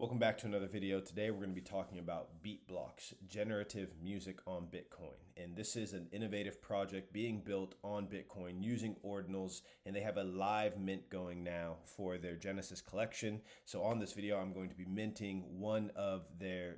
Welcome back to another video. Today we're going to be talking about BeatBlocks Generative music on Bitcoin. And this is an innovative project being built on Bitcoin using Ordinals, and they have a live mint going now for their Genesis collection. So on this video, I'm going to be minting one of their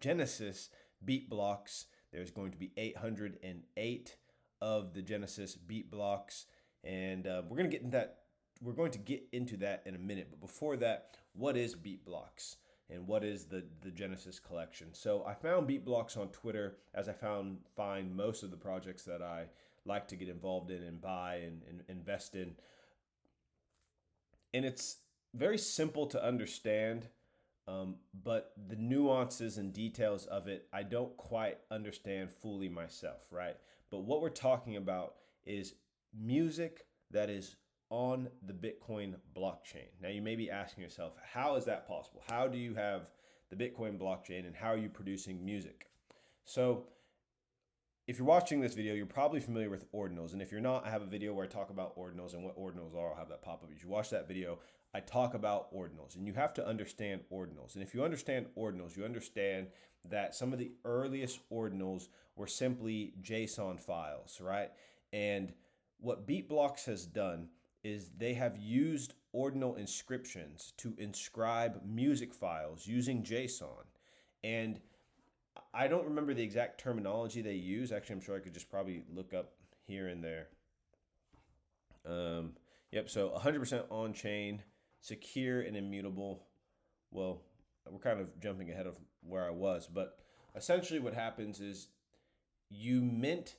Genesis BeatBlocks. There's going to be 808 of the Genesis BeatBlocks, and we're going to get into that in a minute. But before that, what is BeatBlocks and what is the Genesis collection? So I found BeatBlocks on Twitter, as I find most of the projects that I like to get involved in and buy and invest in. And it's very simple to understand, but the nuances and details of it, I don't quite understand fully myself, right? But what we're talking about is music that is on the Bitcoin blockchain. Now you may be asking yourself, how is that possible? How do you have the Bitcoin blockchain and how are you producing music? So if you're watching this video, you're probably familiar with Ordinals. And if you're not, I have a video where I talk about Ordinals and what Ordinals are. I'll have that pop up. If you watch that video, I talk about Ordinals, and you have to understand Ordinals. And if you understand Ordinals, you understand that some of the earliest Ordinals were simply JSON files, right? And what BeatBlocks has done is they have used ordinal inscriptions to inscribe music files using JSON. And I don't remember the exact terminology they use. Actually, I'm sure I could just probably look up here and there. Yep, so 100% on-chain, secure and immutable. Well, we're kind of jumping ahead of where I was, but essentially what happens is you mint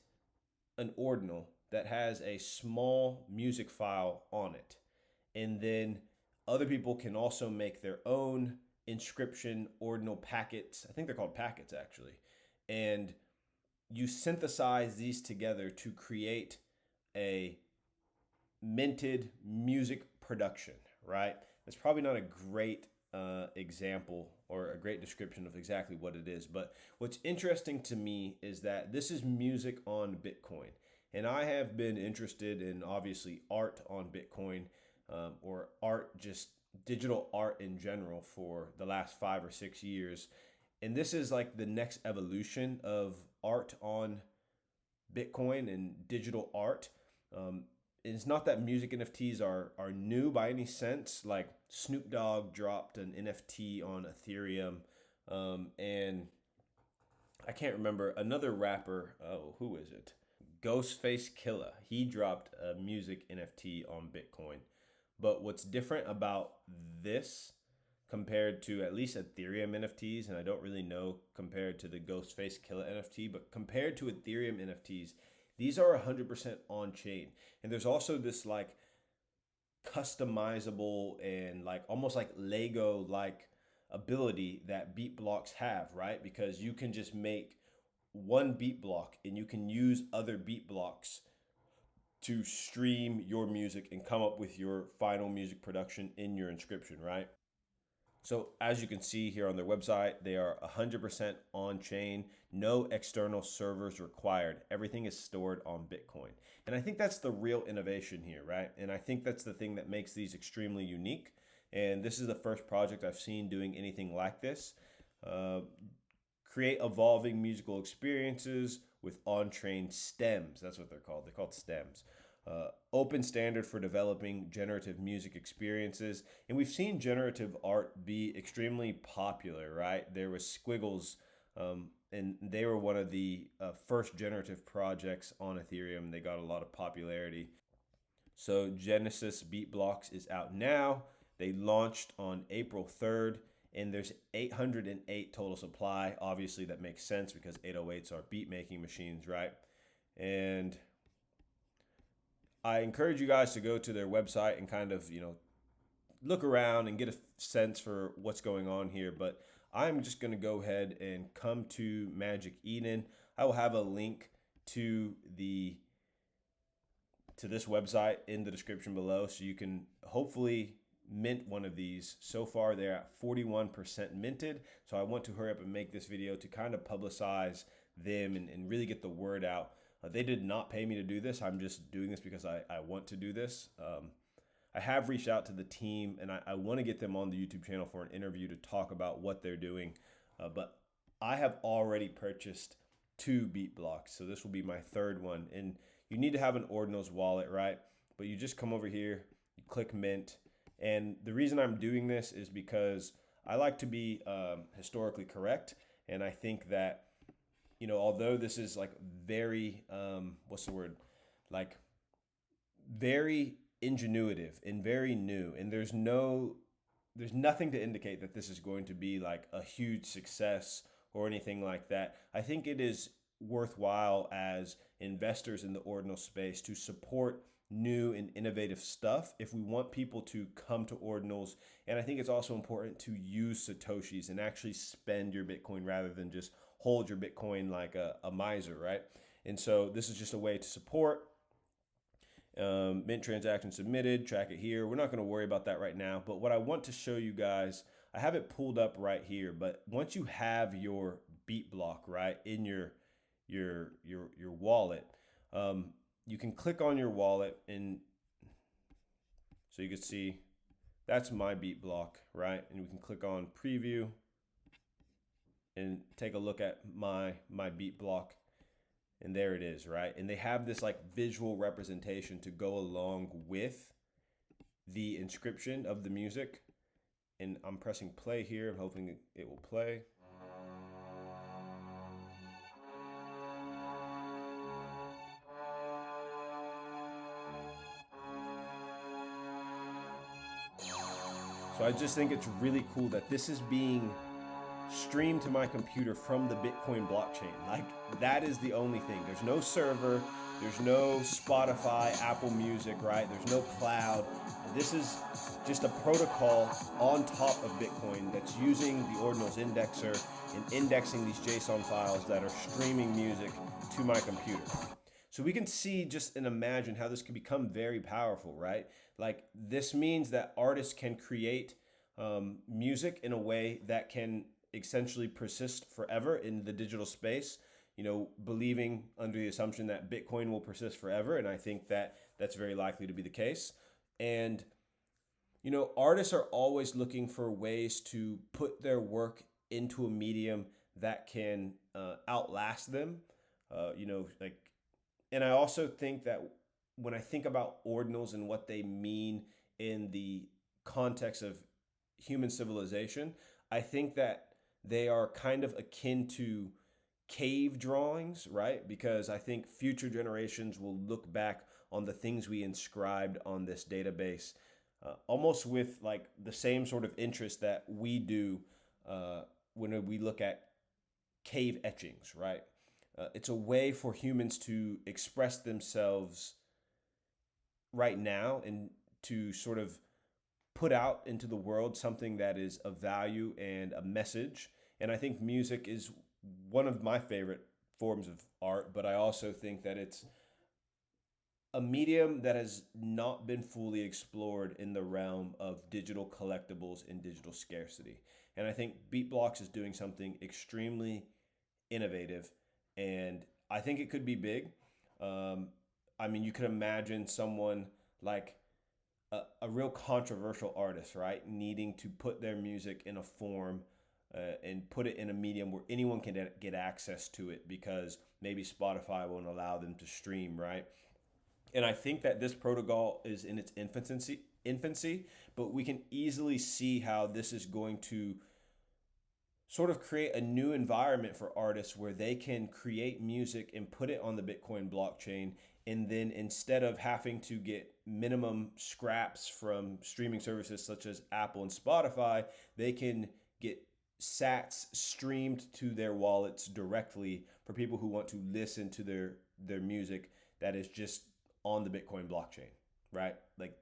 an ordinal that has a small music file on it. And then other people can also make their own inscription ordinal packets. I think they're called packets actually. And you synthesize these together to create a minted music production, right? That's probably not a great example or a great description of exactly what it is. But what's interesting to me is that this is music on Bitcoin. And I have been interested in obviously art on Bitcoin, or art, just digital art in general, for the last 5 or 6 years. And this is like the next evolution of art on Bitcoin and digital art. It's not that music NFTs are new by any sense. Like Snoop Dogg dropped an NFT on Ethereum, and I can't remember another rapper. Oh, who is it? Ghostface Killah, he dropped a music NFT on Bitcoin. But what's different about this compared to at least Ethereum NFTs, and I don't really know compared to the Ghostface Killah NFT, but compared to Ethereum NFTs, these are 100% on chain. And there's also this like customizable and like almost like Lego like ability that BeatBlocks have, right? Because you can just make one beat block and you can use other beat blocks to stream your music and come up with your final music production in your inscription, right? So as you can see here on their website, they are 100% on chain, no external servers required. Everything is stored on Bitcoin. And I think that's the real innovation here, right? And I think that's the thing that makes these extremely unique. And this is the first project I've seen doing anything like this. Create evolving musical experiences with on-chain stems. That's what they're called. They're called stems. Open standard for developing generative music experiences. And we've seen generative art be extremely popular, right? There was Squiggles, and they were one of the first generative projects on Ethereum. They got a lot of popularity. So Genesis BeatBlocks is out now. They launched on April 3rd. And there's 808 total supply. Obviously, that makes sense because 808s are beat making machines, right? And I encourage you guys to go to their website and kind of, look around and get a sense for what's going on here. But I'm just going to go ahead and come to Magic Eden. I will have a link to this website in the description below, so you can hopefully mint one of these. So far they're at 41% minted, so I want to hurry up and make this video to kind of publicize them and really get the word out. They did not pay me to do this. I'm just doing this because I want to do this. I have reached out to the team, and I want to get them on the YouTube channel for an interview to talk about what they're doing. But I have already purchased 2 BeatBlocks, so this will be my 3rd one. And you need to have an Ordinals wallet, right? But you just come over here, you click mint. And the reason I'm doing this is because I like to be historically correct. And I think that, although this is like very, what's the word? Like very ingenuitive and very new. And there's nothing to indicate that this is going to be like a huge success or anything like that. I think it is worthwhile as investors in the ordinal space to support new and innovative stuff if we want people to come to ordinals. And I think it's also important to use Satoshis and actually spend your Bitcoin rather than just hold your Bitcoin like a miser, right? And so this is just a way to support. Mint transaction submitted, track it here. We're not going to worry about that right now. But what I want to show you guys, I have it pulled up right here. But once you have your BeatBlock right in your wallet, you can click on your wallet, and so you can see that's my BeatBlock, right? And we can click on preview and take a look at my BeatBlock. And there it is, right? And they have this like visual representation to go along with the inscription of the music. And I'm pressing play here. I'm hoping it will play. So I just think it's really cool that this is being streamed to my computer from the Bitcoin blockchain. Like, that is the only thing. There's no server, there's no Spotify, Apple Music, right? There's no cloud. This is just a protocol on top of Bitcoin that's using the Ordinals indexer and indexing these JSON files that are streaming music to my computer. So we can see just and imagine how this could become very powerful, right? Like, this means that artists can create music in a way that can essentially persist forever in the digital space, believing under the assumption that Bitcoin will persist forever. And I think that that's very likely to be the case. And, artists are always looking for ways to put their work into a medium that can outlast them, and I also think that when I think about ordinals and what they mean in the context of human civilization, I think that they are kind of akin to cave drawings, right? Because I think future generations will look back on the things we inscribed on this database almost with like the same sort of interest that we do when we look at cave etchings, right? It's a way for humans to express themselves right now and to sort of put out into the world something that is of value and a message. And I think music is one of my favorite forms of art, but I also think that it's a medium that has not been fully explored in the realm of digital collectibles and digital scarcity. And I think BeatBlocks is doing something extremely innovative, and I think it could be big. You could imagine someone like a real controversial artist, right, needing to put their music in a form and put it in a medium where anyone can get access to it because maybe Spotify won't allow them to stream, right? And I think that this protocol is in its infancy, but we can easily see how this is going to sort of create a new environment for artists where they can create music and put it on the Bitcoin blockchain. And then instead of having to get minimum scraps from streaming services such as Apple and Spotify, they can get sats streamed to their wallets directly for people who want to listen to their music that is just on the Bitcoin blockchain, right? Like,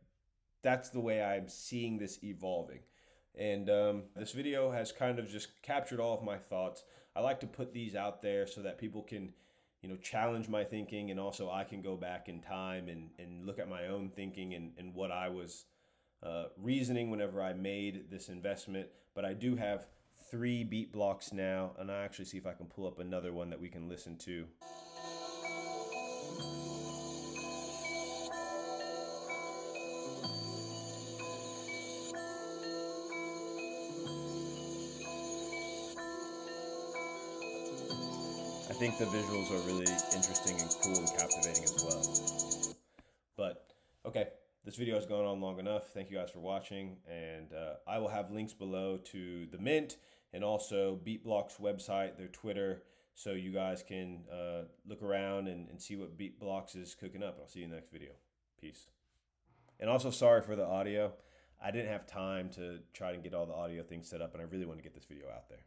that's the way I'm seeing this evolving. And this video has kind of just captured all of my thoughts. I like to put these out there so that people can, challenge my thinking, and also I can go back in time and look at my own thinking and what I was reasoning whenever I made this investment. But I do have 3 BeatBlocks now, and I actually see if I can pull up another one that we can listen to. think the visuals are really interesting and cool and captivating as well. But okay, this video has gone on long enough. Thank you guys for watching, and I will have links below to the Mint and also BeatBlocks website, their Twitter, so you guys can look around and see what BeatBlocks is cooking up. I'll see you in the next video. Peace. And also, sorry for the audio. I didn't have time to try and get all the audio things set up, and I really want to get this video out there.